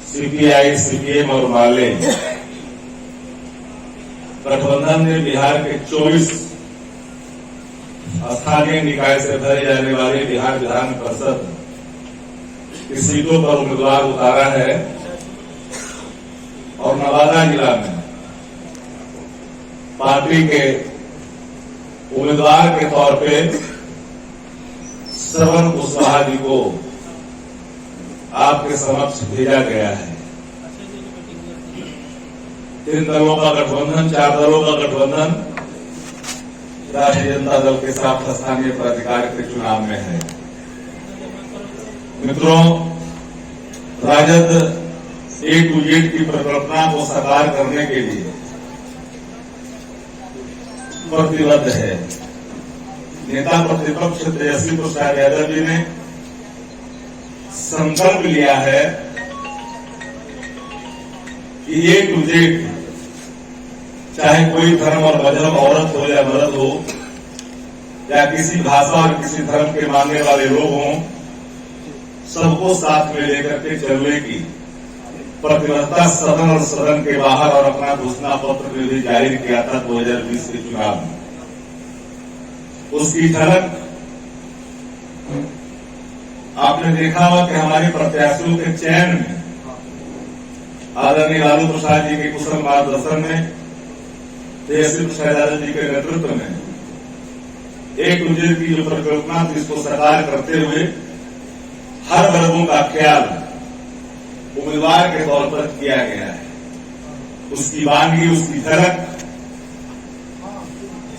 CPI, CPM और माले गठबंधन ने बिहार के 24 स्थानीय निकाय से भरे जाने वाले बिहार विधान परिषद की सीटों पर उम्मीदवार उतारा है और नवादा जिला में पार्टी के उम्मीदवार के तौर पे श्रवण कुशवाहा जी को आपके समक्ष भेजा गया है। 3 दलों का गठबंधन, 4 दलों का गठबंधन राष्ट्रीय जनता दल के साथ स्थानीय प्राधिकार के चुनाव में है। मित्रों, राजद A to Z की परिकल्पना को साकार करने के लिए प्रतिबद्ध है। नेता प्रतिपक्ष तेजस्वी प्रसाद यादव जी ने संकल्प लिया है कि A to Z, चाहे कोई धर्म और मजहब, औरत हो या मर्द हो, या किसी भाषा और किसी धर्म के मानने वाले लोग हों, सबको साथ में लेकर के चलने की प्रतिबद्धता सदन और सदन के बाहर और अपना घोषणा पत्र में भी जाहिर किया था 2020 के चुनाव में। उसकी झलक आपने देखा होगा कि हमारे प्रत्याशियों के चयन में आदरणीय लालू प्रसाद जी के कुशल मार्गदर्शन में, तेजस्वी प्रसाद यादव जी के नेतृत्व में A to Z की जो परिकल्पना थी, इसको साकार करते हुए हर वर्गों का ख्याल उम्मीदवार के तौर पर किया गया है। उसकी वानगी, उसकी झलक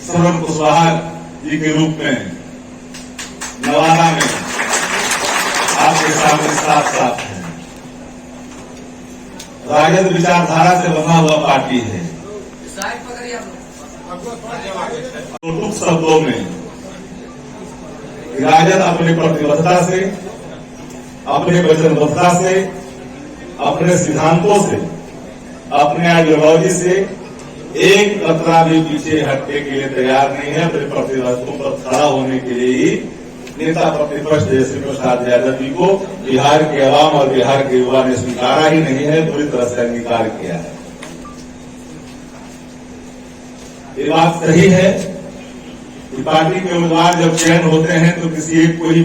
श्रवण कुशवाहा जी के रूप में नवादा में आपके सामने साफ साफ है। राजद विचारधारा से बना हुआ पार्टी है। टूट शब्दों में राजद अपनी प्रतिबद्धता से, अपने वचनबद्धता से, अपने सिद्धांतों से, अपने आइडियोलॉजी से एक कतरा भी पीछे हटने के लिए तैयार नहीं है। अपने प्रतिबद्धताओं पर खड़ा होने के लिए ही नेता प्रतिपक्ष तेजस्वी प्रसाद यादव जी को बिहार के अवाम और बिहार के युवा ने स्वीकारा ही नहीं है, पूरी तरह से अंगीकार किया है। ये बात सही है कि पार्टी के उम्मीदवार जब चयन होते हैं तो किसी एक को ही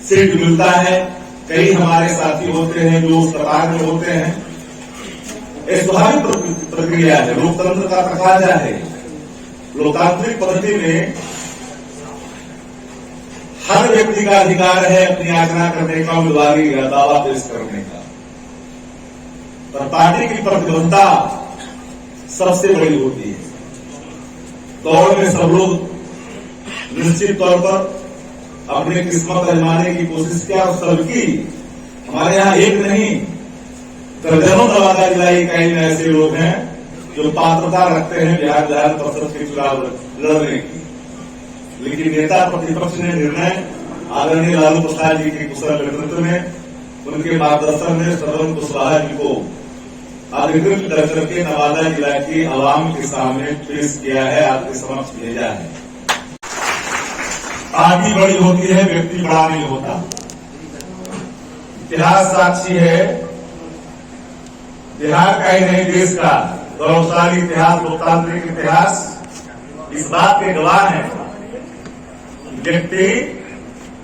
सीट मिलता है। कई हमारे साथी होते हैं जो उस प्रकार में होते हैं। एक स्वाभाविक प्रक्रिया है, लोकतंत्र का तकाजा है। लोकतांत्रिक पद्धति में हर व्यक्ति का अधिकार है अपनी याचना करने का, उम्मीदवारी या दावा पेश करने का, पर पार्टी की प्रतिबद्धता सबसे बड़ी होती है। दौड़ में सब लोग निश्चित तौर पर अपनी किस्मत आजमाने की कोशिश किया और सबकी, हमारे यहाँ एक नहीं दर्जनों नवादा जिला इकाई में ऐसे लोग हैं जो पात्रता रखते हैं बिहार विधान परिषद के चुनाव लड़ने की। लेकिन नेता प्रतिपक्ष ने निर्णय आदरणीय लालू प्रसाद जी के कुशल नेतृत्व में, उनके मार्गदर्शन में श्रवण कुशवाहा जी को अधिकृत कर करके नवादा जिला की आवाम के सामने पेश किया है, आपके समक्ष भेजा है। पार्टी बड़ी होती है, व्यक्ति बड़ा नहीं होता। इतिहास साक्षी है, बिहार का ही नहीं देश का गौरवशाली इतिहास, लोकतांत्रिक इतिहास इस बात के गवाह है। व्यक्ति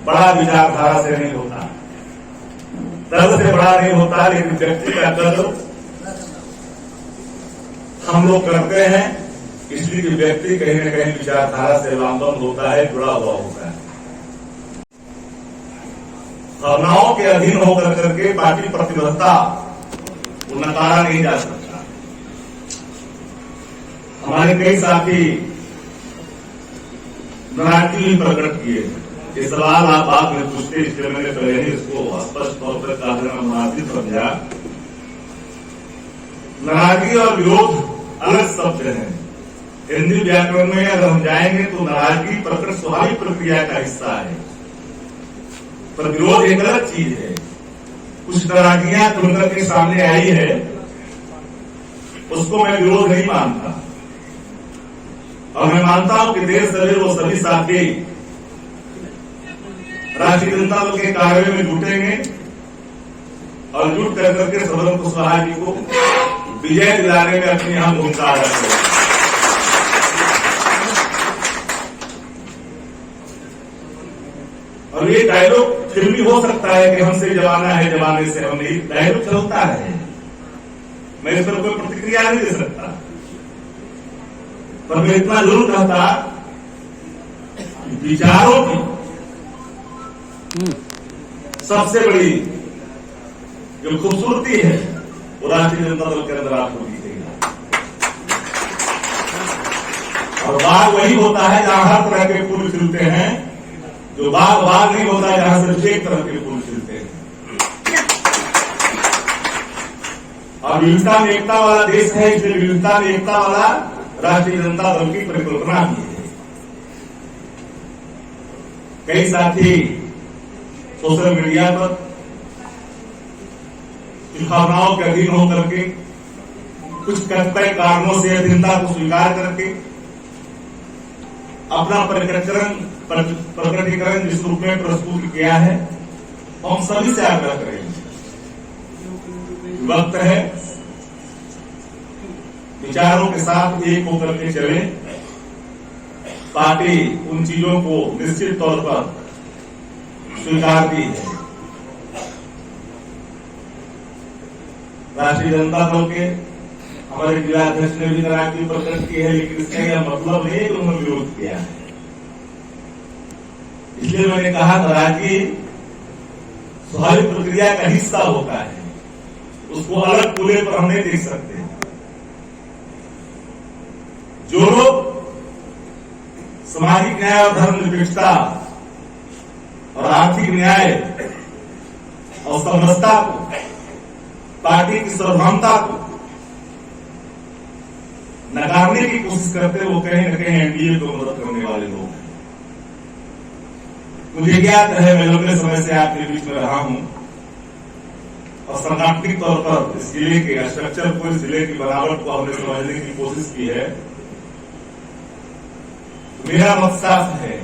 बड़ा विचारधारा से नहीं होता, दल से बड़ा नहीं होता, लेकिन व्यक्ति का कदर हम लोग करते हैं, इसलिए कि व्यक्ति कहीं न कहीं विचारधारा से लामबंद होता है, जुड़ा हुआ होता है। भावनाओं के अधीन होकर करके पार्टी प्रतिबद्धता को नकारा नहीं जा सकता। हमारे कई साथी नाराजगी भी प्रकट किए। ये सवाल आप बाद में पूछते, इसलिए मैंने पहले ही इसको स्पष्ट तौर पर कहा देना मुनासिब समझा। नाराजगी और विरोध अलग शब्द है। हिंदी व्याकरण में अगर हम जाएंगे तो नाराजगी प्रकट स्वाभाविक प्रक्रिया का हिस्सा है, पर विरोध एक अलग चीज है। कुछ नाराजगियां खुलकर के सामने आई है, उसको मैं विरोध नहीं मानता। और मैं मानता हूं कि देर सवेर वो सभी साथी राष्ट्रीय जनता दल के कार्य में जुटेंगे और जुट कर करके सदन कुशवाहा जी को विजय दिलाने में अपनी अहम भूमिका अदा करें। और ये डायलॉग फिर भी हो सकता है कि हमसे जमाना है, जमाने से हम नहीं, डायलॉग चलता है, मैं इस पर कोई प्रतिक्रिया नहीं दे सकता। पर मैं इतना जरूर कहता, विचारों की सबसे बड़ी जो खूबसूरती है वो राष्ट्रीय जनता दल के अंदर आपको दिखेगा। और बाग वही होता है जहां हर तरह के फूल खिलते हैं, जो बाग बाग नहीं होता है जहां सिर्फ एक तरह के फूल खिलते हैं। और विविधता में एकता वाला देश है, इसलिए विविधता में एकता वाला राष्ट्रीय जनता दल की परिकल्पना भी है। कई साथी सोशल मीडिया पर कुछ भावनाओं के अधीन होकर के, कुछ कतिपय कारणों से अधीनता को स्वीकार करके अपना प्रकटीकरण जिस रूप में प्रस्तुत किया है, हम सभी से आग्रह करेंगे, वक्त है विचारों के साथ एक होकर के चले। पार्टी उन चीजों को निश्चित तौर पर स्वीकारती है। राष्ट्रीय जनता दल के हमारे जिला अध्यक्ष ने भी नाराजगी प्रकट की है, लेकिन इसका यह मतलब नहीं कि उन्होंने विरोध किया है। इसलिए मैंने कहा, नाराजगी स्वाभाविक प्रक्रिया का हिस्सा होता है, उसको अलग कूले पर हम नहीं देख सकते। जो लोग सामाजिक न्याय और धर्मनिरपेक्षता और आर्थिक न्याय और समरसता को, पार्टी की सार्वभौमता को नकारने की कोशिश करते हैं, वो कहीं न कहीं एनडीए को मदद करने वाले लोग हैं। मुझे ज्ञात है, मैं लंबे समय से आपके बीच में रहा हूं और सांगठनिक तौर पर इस जिले के स्ट्रक्चर को, इस जिले की बनावट को हमने समझने की कोशिश की है। मेरा मत साफ है,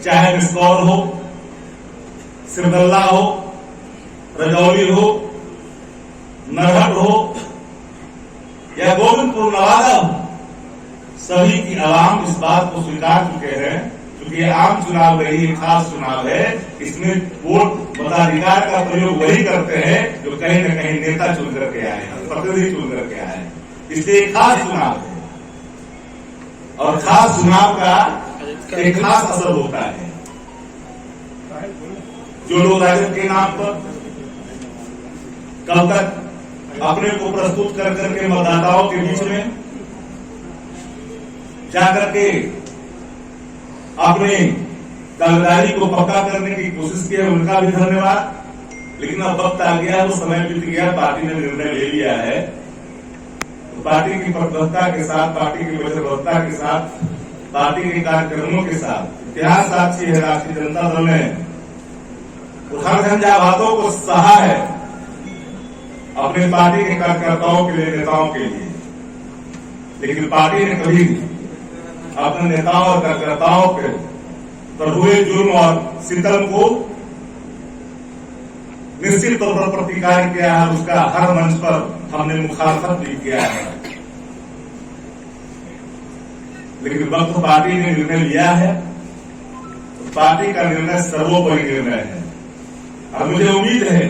चाहे बिस्कौर हो, सिरदल्ला हो, रजौली हो, नरहट हो या गोविंदपुर नवादा हो, सभी की आवाम इस बात को स्वीकार चुके हैं, क्योंकि ये आम चुनाव रही है, खास चुनाव है। इसमें वोट मताधिकार का प्रयोग वही करते हैं जो कहीं न कहीं नेता चुन करके आए हैं, प्रतिनिधि चुन करके आए हैं। इसलिए खास चुनाव है और खास चुनाव का एक खास असर होता है। जो लोग राजद के नाम पर कल तक अपने को प्रस्तुत कर करके मतदाताओं के बीच में जाकर के अपने दावेदारी को पक्का करने की कोशिश की है, उनका भी धन्यवाद। लेकिन अब वक्त आ गया, वो समय बीत गया, पार्टी ने निर्णय ले लिया है। तो पार्टी की प्रतिबद्धता के साथ, पार्टी की वचनबद्धता के साथ, पार्टी के कार्यक्रमों के साथ, इतिहास साक्षी है, राष्ट्रीय जनता दल ने हर झंझावातों को सहा है अपने पार्टी के कार्यकर्ताओं के लिए, नेताओं के लिए। लेकिन पार्टी ने कभी अपने नेताओं और कार्यकर्ताओं के पर हुए जुर्म और सितम को निश्चित तौर पर प्रतिकार किया है। उसका हर मंच पर हमने मुखालफत भी किया है। लेकिन वक्त पार्टी ने निर्णय लिया है, तो पार्टी का निर्णय सर्वोपरि निर्णय है। और मुझे उम्मीद है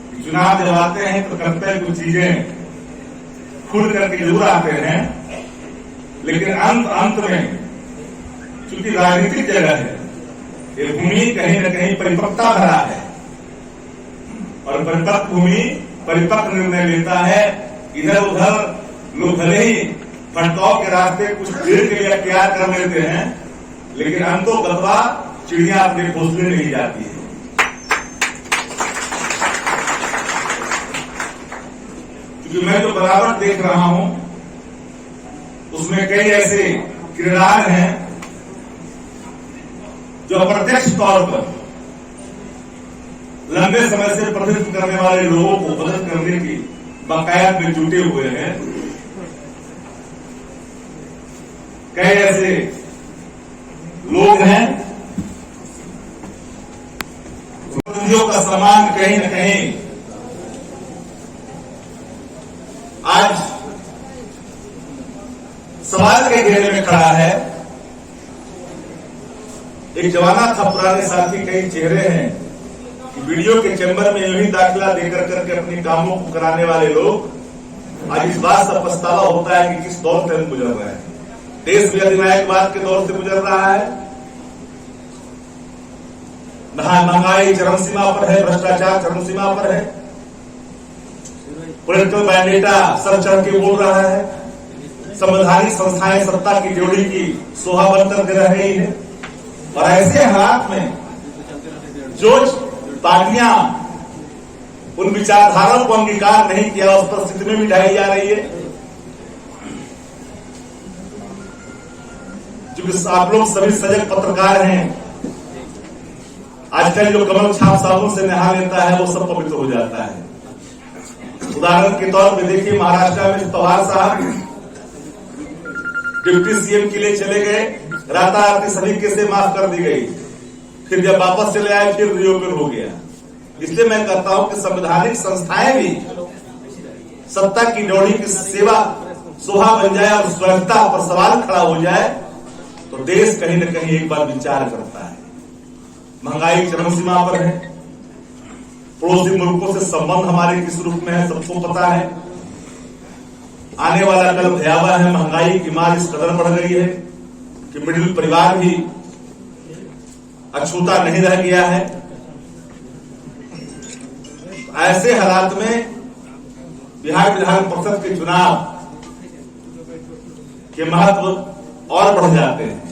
कि चुनाव जब आते हैं तो कर्तव्य कुछ चीजें खुल करके जरूर आते हैं, लेकिन अंत में चूंकि राजनीतिक जगह है, ये भूमि कहीं न कहीं परिपक्वता भरा है और परिपक्व भूमि परिपक्व निर्णय लेता है। इधर उधर लोग भले ही भटकाव के रास्ते कुछ देर के लिए अख्तियार कर लेते हैं, लेकिन अंतोगत्वा चिड़िया अपने घोंसले नहीं जाती है। क्योंकि मैं जो बराबर देख रहा हूं उसमें कई ऐसे किरदार हैं जो अप्रत्यक्ष तौर पर लंबे समय से प्रतिनिधित्व करने वाले लोगों को मदद करने की बाकायद में जुटे हुए हैं। कई ऐसे लोग हैं संधियों का सम्मान कहीं न कहीं आज सवाल के घेरे में खड़ा है। एक जमाना था, पुराने साथी कई चेहरे हैं कि वीडियो के चैम्बर में यूं ही दाखिला देकर करके अपने कामों को कराने वाले लोग आज इस बात से पछतावा होता है कि किस दौर से हम गुजर रहे हैं। देश भी अधिनायकवाद के दौर से गुजर रहा है, महंगाई चरम सीमा पर है, भ्रष्टाचार चरम सीमा पर है, पॉलिटिकल बैंडेटा सर चढ़ के बोल रहा है, संवैधानिक संस्थाएं सत्ता की ड्योढ़ी की शोभा बनकर दे रही है। और ऐसे हालात में जो पार्टियां उन विचारधाराओं को अंगीकार नहीं किया, उस पर स्थिति में भी ढाई जा रही है। क्योंकि आप लोग सभी सजग पत्रकार हैं, आजकल जो कमल छाप साबुन से नहा लेता है वो सब पवित्र हो जाता है। उदाहरण के तौर पे देखिए, महाराष्ट्र में पवार साहब डिप्टी सीएम के लिए चले गए, रातारात सभी केसें माफ कर दी गई, फिर जब वापस चले आए फिर रिओपन हो गया। इसलिए मैं कहता हूं कि संवैधानिक संस्थाएं भी सत्ता की ड्योढ़ी की सेवा शोभा बन जाए और स्वच्छता पर सवाल खड़ा हो जाए तो देश कहीं न कहीं एक बार विचार करता है। महंगाई चरम सीमा पर है, पड़ोसी मुल्कों से संबंध हमारे किस रूप में है सबको पता है। आने वाला कल भयावह है, महंगाई की मार इस कदर बढ़ गई है कि मिडिल परिवार भी अछूता नहीं रह गया है। ऐसे हालात में बिहार विधान परिषद के चुनाव के महत्व और बढ़ जाते हैं।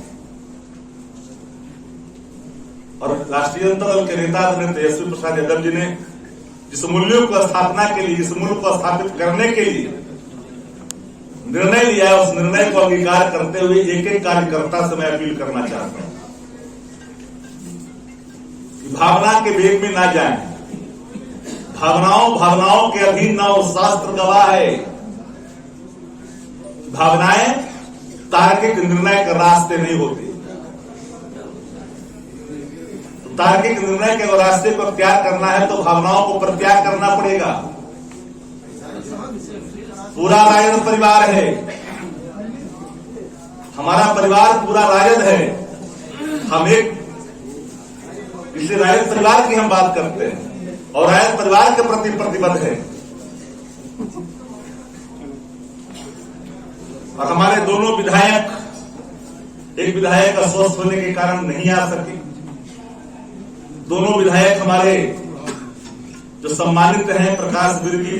और राष्ट्रीय जनता दल के नेता तेजस्वी प्रसाद यादव जी ने जिस मूल्यों को स्थापना के लिए, जिस मूल्य को स्थापित करने के लिए निर्णय लिया है, उस निर्णय को अंगीकार करते हुए एक एक कार्यकर्ता से मैं अपील करना चाहता हूं कि भावना के वेग में ना जाएं, भावनाओं के अधीन ना हो। शास्त्र गवाह है, भावनाएं तार्किक निर्णय के रास्ते नहीं होती। तार्किक निर्णय के रास्ते को त्याग करना है तो भावनाओं को प्रत्याग करना पड़ेगा। पूरा राजद परिवार है, हमारा परिवार पूरा राजद है, हम एक, इसलिए राजद परिवार की हम बात करते हैं और राजद परिवार के प्रति प्रतिबद्ध है। और हमारे दोनों विधायक, एक विधायक अस्वस्थ होने के कारण नहीं आ सके, दोनों विधायक हमारे जो सम्मानित हैं, प्रकाश बिरगी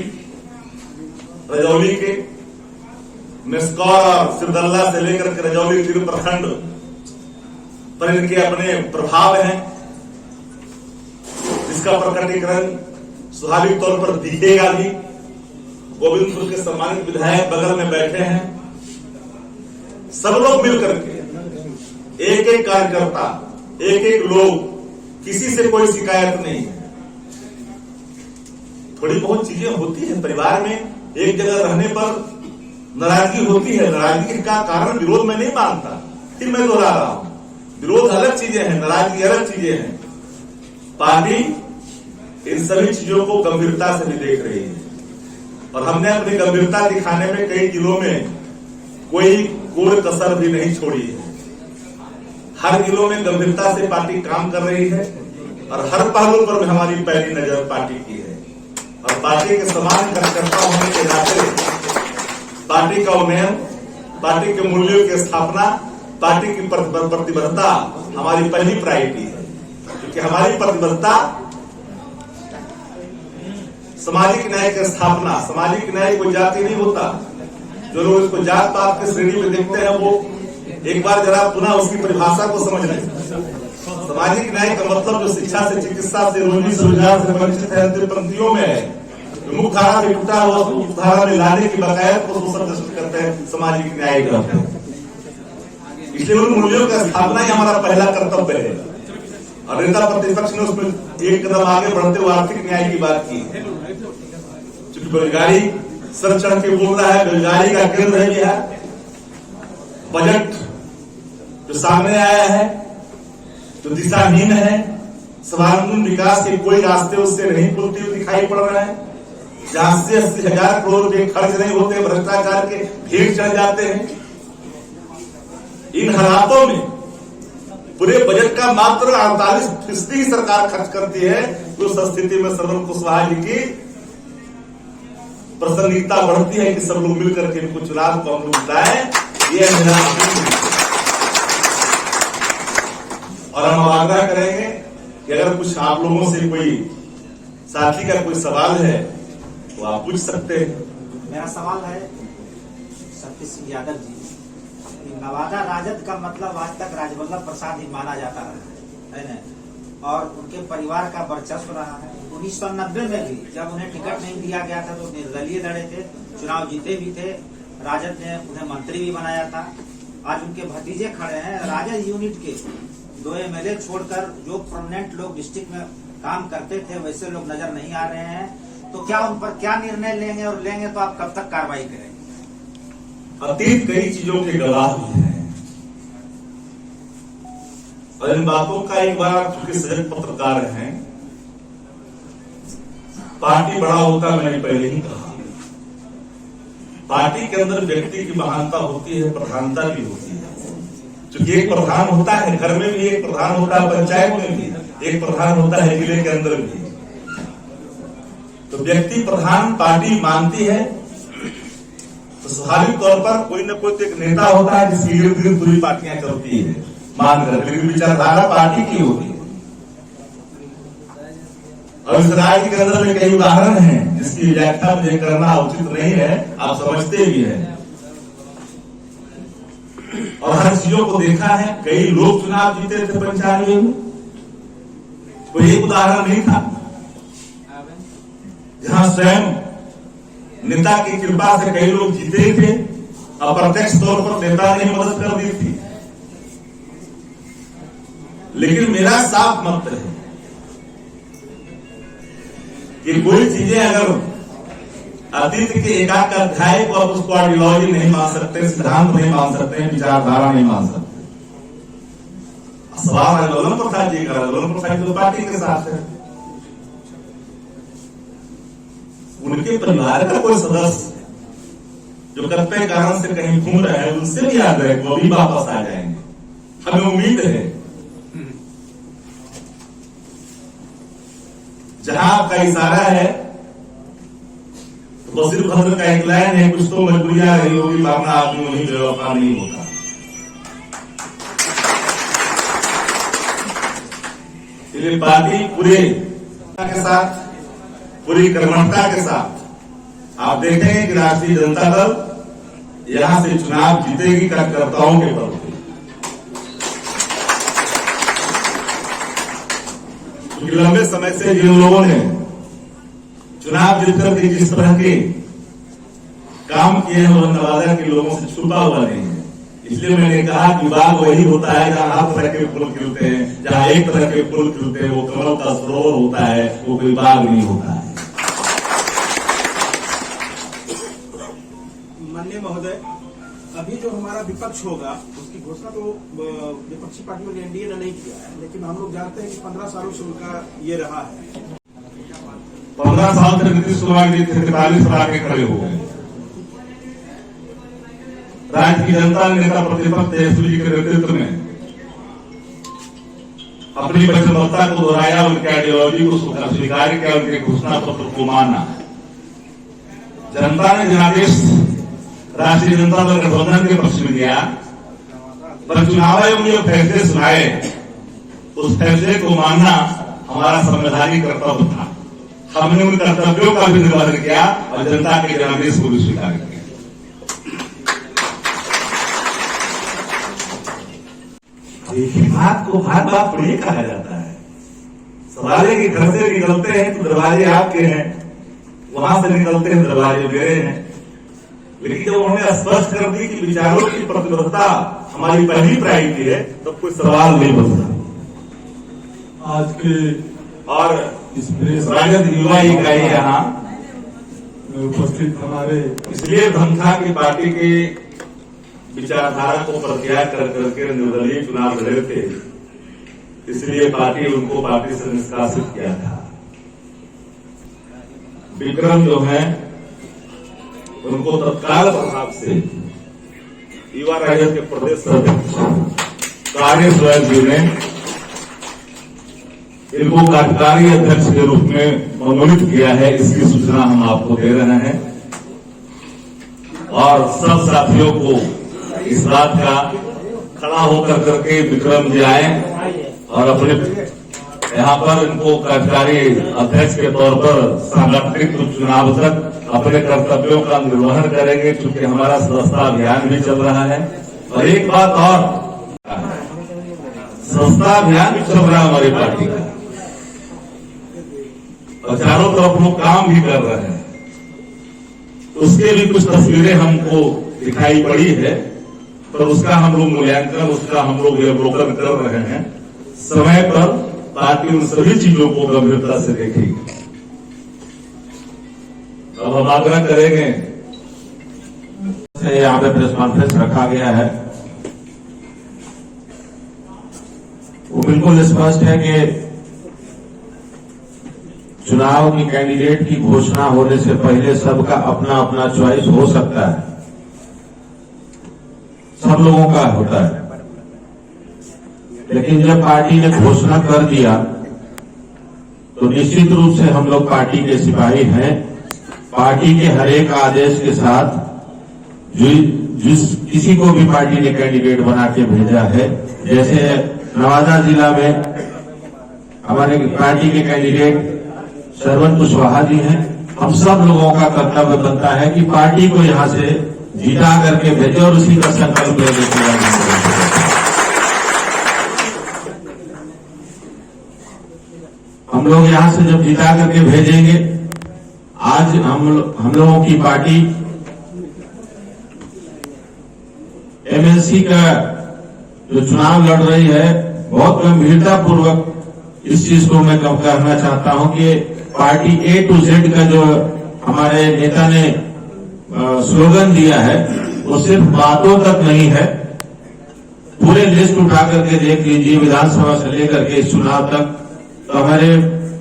रजौली के, मिसकौर और सिरदल्ला से लेकर के रजौली तीर प्रखंड पर इनके अपने प्रभाव हैं, जिसका प्रकटीकरण स्वाभाविक तौर पर दिखेगा भी। गोविंदपुर के सम्मानित विधायक बगल में बैठे हैं। सब लोग मिलकर के, एक एक कार्यकर्ता, एक एक लोग, किसी से कोई शिकायत नहीं है। थोड़ी बहुत चीजें होती है परिवार में, एक जगह रहने पर नाराजगी होती है। नाराजगी का कारण विरोध में नहीं मानता, फिर मैं दोहरा रहा हूं, विरोध अलग चीजें हैं, नाराजगी अलग चीजें हैं। पार्टी इन सभी चीजों को गंभीरता से भी देख रही है और हमने अपनी गंभीरता दिखाने में कई जिलों में कोई कोई कसर भी नहीं छोड़ी है। हर जिलों में गंभीरता से पार्टी काम कर रही है और हर पहलू पर हमारी पहली नजर पार्टी की है। और पार्टी के समान कार्यकर्ता होने के नाते पार्टी का उन्नयन, पार्टी के मूल्यों की स्थापना, पार्टी की प्रतिबद्धता हमारी पहली प्रायोरिटी है। क्योंकि हमारी प्रतिबद्धता सामाजिक न्याय की स्थापना, सामाजिक न्याय कोई जाति नहीं होता। जो लोग इसको जात पात की श्रेणी में देखते हैं वो एक बार जरा पुनः उसकी परिभाषा को समझ लें। सामाजिक न्याय का मतलब जो शिक्षा से, चिकित्सा से, रोजगार से, रोजगार से वंचित है, अंतिम पंक्तियों में है, मुख्य धारा में टूटा हुआ मुख्य धारा में लाने की बकायत को संदर्भित करते हैं, सामाजिक न्याय करते हैं। इसलिए उन मूल्यों की स्थापना ही हमारा पहला कर्तव्य है। और नेता प्रतिपक्ष ने उसमें एक कदम आगे बढ़ते हुए आर्थिक न्याय की बात की। चूंकि बेरोजगारी सर चढ़ के बोल रहा है, बेरोजगारी का केंद्र है बिहार। बजट जो सामने आया है जो दिशाहीन है, सर्वांगीण विकास के कोई रास्ते उससे नहीं खुलते हुए दिखाई पड़ रहे हैं। जहां से 80,000 करोड़ रुपए खर्च नहीं होते, भ्रष्टाचार के ढेर चढ़ जाते हैं। इन हालातों में पूरे बजट का मात्र 48% ही सरकार खर्च करती है। उस स्थिति में श्रवण कुशवाहा जी की प्रासंगिकता बढ़ती है कि सब लोग मिलकर के इनको चुनाव को हम लोग जिताएं। ये मेरा और हम आग्रह करेंगे कि अगर कुछ आप लोगों से कोई साथी का कोई सवाल है तो आप पूछ सकते हैं। मेरा सवाल है सतीश सिंह यादव जी, नवादा राजद का मतलब आज तक राजवल्लभ प्रसाद ही माना जाता रहा है ना, और उनके परिवार का वर्चस्व रहा है। 1990 में भी जब उन्हें टिकट नहीं दिया गया था तो निर्दलीय लड़े थे, चुनाव जीते भी थे, राजद ने उन्हें मंत्री भी बनाया था। आज उनके भतीजे खड़े हैं, राजद यूनिट के 2 MLA छोड़कर जो प्रोमिनेंट लोग डिस्ट्रिक्ट में काम करते थे वैसे लोग नजर नहीं आ रहे हैं। तो क्या उन पर क्या निर्णय लेंगे, और लेंगे तो आप कब तक कार्रवाई करेंगे? अतीत कई चीजों के गवाह भी हैं और इन बातों का एक बार चूंकि सजग पत्रकार हैं, पार्टी बड़ा होता मैंने पहले ही कहा, पार्टी के अंदर व्यक्ति की महानता होती है, प्रधानता भी होती है। क्योंकि एक प्रधान होता है, घर में भी एक प्रधान होता है, पंचायत में भी एक प्रधान होता है, जिले के अंदर भी। तो व्यक्ति प्रधान पार्टी मानती है तो स्वाभाविक तौर पर कोई न कोई एक नेता होता है जिसकी इर्द गिर्द पूरी पार्टियां चलती है मानकर, लेकिन विचारधारा पार्टी की होती है। और इस राज्य के अंदर में कई उदाहरण हैं जिसकी व्याख्या मुझे करना उचित नहीं है, आप समझते भी हैं। और हर चीजों को देखा है, कई लोग चुनाव जीते थे 95 में, कोई एक उदाहरण नहीं था जहां स्वयं नेता की कृपा से कई लोग जीते थे, अप्रत्यक्ष तौर पर नेता ने मदद कर दी थी। लेकिन मेरा साफ मत है कि कोई चीजें अगर अतीत के एकाक अध्याय को आप उसको आइडियोलॉजी नहीं मान सकते, सिद्धांत नहीं मान सकते, विचारधारा नहीं मान सकते। सवाल ललन प्रसाद जी का, ललन प्रसाद तो पार्टी के साथ है, उनके परिवार का कोई सदस्य जो कत्ते कारण से कहीं घूम रहे हैं उनसे भी याद है वो भी वापस आ जाएंगे, हमें उम्मीद है। जहां आपका इशारा है तो बसीर भद्र का एक लाइन है, कुछ तो मजबूरियां रही होगी, मामला आदमी वही बेवफा नहीं होता। इसलिए पार्टी पूरे के साथ, पूरी कर्मठता के साथ आप देखेंगे कि राष्ट्रीय जनता दल यहां से चुनाव जीतेगी कार्यकर्ताओं के बल पे। क्योंकि लंबे समय से जिन लोगों ने चुनाव जीत करके जिस तरह के काम किए हैं वो नवादा के लोगों से छुपा हुआ नहीं है। इसलिए मैंने कहा कि बाग वही होता है जहां हर तरह के फूल खिलते हैं, जहां एक तरह के फूल खिलते हैं वो कमल का सरोवर होता है, वो कोई बाग नहीं होता है। माननीय महोदय, अभी जो हमारा विपक्ष होगा उसकी घोषणा तो विपक्षी पार्टियों ने एनडीए ने नहीं किया है, लेकिन हम लोग जानते हैं कि 15 सालों से उनका ये रहा है। 15 साल से नीतीश कुमार जी 43 पर आके खड़े हो गए। राज्य की जनता ने नेता प्रतिपक्ष तेजस्वी जी के नेतृत्व में अपनी वचनबद्धता को दोहराया, उनकी आइडियोलॉजी को स्वीकार किया, उनके घोषणा पत्र को माना। जनता ने जनादेश राष्ट्रीय जनता दल गठबंधन के पक्ष में दिया, पर चुनाव आयोग ने जो फैसले सुनाए उस फैसले को मानना हमारा संवैधानिक कर्तव्य था। हमने उन कर्तव्यों का भी निर्वहन किया और जनता के जनादेश को भी स्वीकार किया। बात को बात बात थोड़ी कहा जाता है। सवाल है कि घर से निकलते हैं तो दरवाजे आपके हैं, वहां से निकलते हैं दरवाजे मेरे हैं। लेकिन जब उन्होंने स्पष्ट कर दी कि विचारों की प्रतिबद्धता हमारी पहली प्रायोरिटी है तो कोई सवाल नहीं बनता। आज के और इस राजद युवा इकाई यहाँ उपस्थित हमारे इसलिए धमखा की पार्टी के विचारधारा को प्रत्याग कर करके निर्दलीय चुनाव लड़े थे इसलिए पार्टी उनको पार्टी से निष्कासित किया था। विक्रम जो है उनको तत्काल प्रभाव से युवा राजद के प्रदेश अध्यक्ष कार्य स्वयं जी ने इनको कार्यकारी अध्यक्ष के रूप में मनोनीत किया है। इसकी सूचना हम आपको दे रहे हैं और सब साथियों को इस बात का खड़ा होकर करके विक्रम जी आए और अपने यहाँ पर इनको कार्यकारी अध्यक्ष के तौर पर सांगठनिक चुनाव तक अपने कर्तव्यों का निर्वहन करेंगे, चूंकि हमारा सदस्यता अभियान भी चल रहा है। और एक बात और, सदस्यता अभियान भी चल रहा है हमारी पार्टी का और चारों तरफ लोग काम भी कर रहे हैं। उसके भी कुछ तस्वीरें हमको दिखाई पड़ी है, पर उसका हम लोग मूल्यांकन, उसका हम लोग अवलोकन कर रहे हैं। समय पर पार्टी उन सभी चीजों को गंभीरता से देखेगी। अब हम आग्रह करेंगे, यहाँ पे प्रेस कॉन्फ्रेंस रखा गया है, वो बिल्कुल स्पष्ट है कि चुनाव की कैंडिडेट की घोषणा होने से पहले सबका अपना अपना चॉइस हो सकता है, सब लोगों का होता है। लेकिन जब पार्टी ने घोषणा कर दिया तो निश्चित रूप से हम लोग पार्टी के सिपाही हैं। पार्टी के हर एक आदेश के साथ जिस किसी को भी पार्टी ने कैंडिडेट बना के भेजा है, जैसे नवादा जिला में हमारे पार्टी के कैंडिडेट श्रवण कुशवाहा जी हैं, हम सब लोगों का कर्तव्य बनता है कि पार्टी को यहां से जिता करके भेजे और उसी का संकल्प लेने के हम लोग यहां से जब जिता करके भेजेंगे। आज हम लोगों की पार्टी एमएलसी का जो चुनाव लड़ रही है, बहुत गंभीरता पूर्वक इस चीज को मैं कहना चाहता हूं कि पार्टी A to Z का जो हमारे नेता ने स्लोगन दिया है, वो सिर्फ बातों तक नहीं है। पूरे लिस्ट उठा करके देख लीजिए, विधानसभा से लेकर के इस चुनाव तक तो हमारे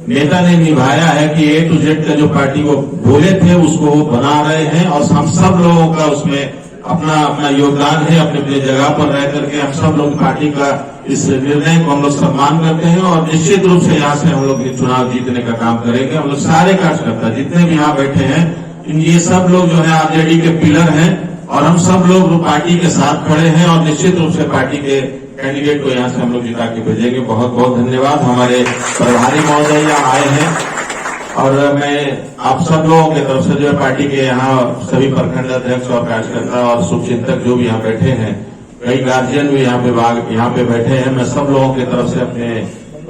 नेता ने निभाया है कि A to Z का जो पार्टी को बोले थे उसको वो बना रहे हैं और हम सब लोगों का उसमें अपना अपना योगदान है। अपने अपने जगह पर रह करके हम सब लोग पार्टी का इस निर्णय को हम लोग सम्मान करते हैं और निश्चित रूप से यहाँ से हम लोग चुनाव जीतने का काम करेंगे। हम लोग सारे कार्यकर्ता जितने भी यहाँ बैठे हैं, ये सब लोग जो है आरजेडी के पिलर हैं और हम सब लोग पार्टी के साथ खड़े हैं और निश्चित रूप से पार्टी के कैंडिडेट को यहाँ से हम लोग जिता के भेजेंगे। बहुत बहुत धन्यवाद। हमारे प्रभारी महोदय यहाँ आए हैं और मैं आप सब लोगों की तरफ से जो है पार्टी के यहाँ सभी प्रखंड अध्यक्ष और कार्यकर्ता और शुभचिंतक जो भी यहाँ बैठे हैं, कई गार्जियन भी यहाँ पे बैठे हैं, मैं सब लोगों की तरफ से अपने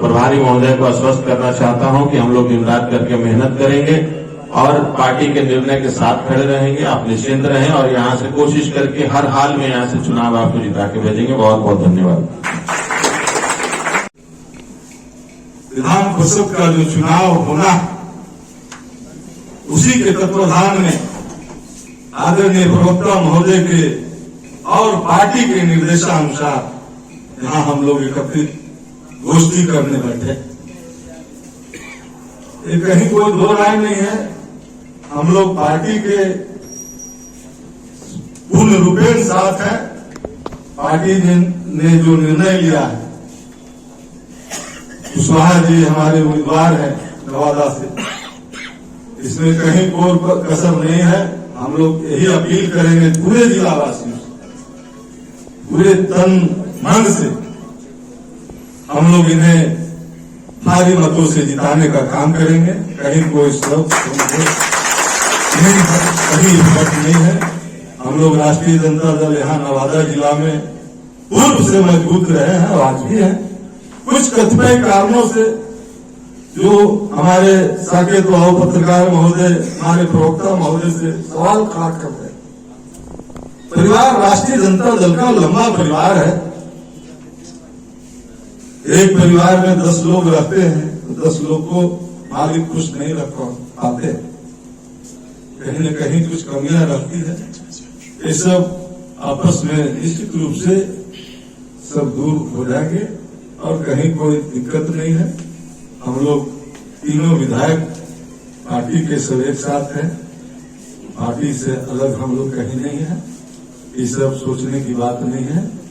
प्रभारी महोदय को आश्वस्त करना चाहता हूँ कि हम लोग दिन रात करके मेहनत करेंगे और पार्टी के निर्णय के साथ खड़े रहेंगे। आप निश्चिंत रहें और यहाँ से कोशिश करके हर हाल में यहाँ से चुनाव आपको जिता के भेजेंगे। बहुत बहुत धन्यवाद। विधान परिषद का जो चुनाव होना, उसी के तत्वाधान में आदरणीय प्रवक्ता महोदय के और पार्टी के निर्देशानुसार यहाँ हम लोग एकत्रित गोष्ठी करने बैठे। ये कहीं कोई दो राय नहीं है, हम लोग पार्टी के पूर्ण रूपेण साथ है। पार्टी ने जो निर्णय लिया है, कुशवाहा जी हमारे उम्मीदवार हैं नवादा से, इसमें कहीं कोई कसर नहीं है। हम लोग यही अपील करेंगे पूरे जिलावासियों से, पूरे तन मन से हम लोग इन्हें भारी मतों से जिताने का काम करेंगे। कहीं कोई कहीं फर्क नहीं है। हम लोग राष्ट्रीय जनता दल यहाँ नवादा जिला में पूर्व से मजबूत रहे हैं और आज भी हैं। कुछ कतिपय कारणों से जो हमारे साकेत बाबू पत्रकार महोदय, हमारे प्रवक्ता महोदय से सवाल खड़ा कर रहे हैं। परिवार राष्ट्रीय जनता दल का लंबा परिवार है। एक परिवार में 10 लोग रहते हैं तो 10 लोग को मालिक खुश नहीं रख पाते, कहीं न कहीं कुछ कमियां रहती है। ये सब आपस में निश्चित रूप से सब दूर हो जाएंगे और कहीं कोई दिक्कत नहीं है। हम लोग तीनों विधायक पार्टी के सब एक साथ हैं, पार्टी से अलग हम लोग कहीं नहीं है। ये सब सोचने की बात नहीं है।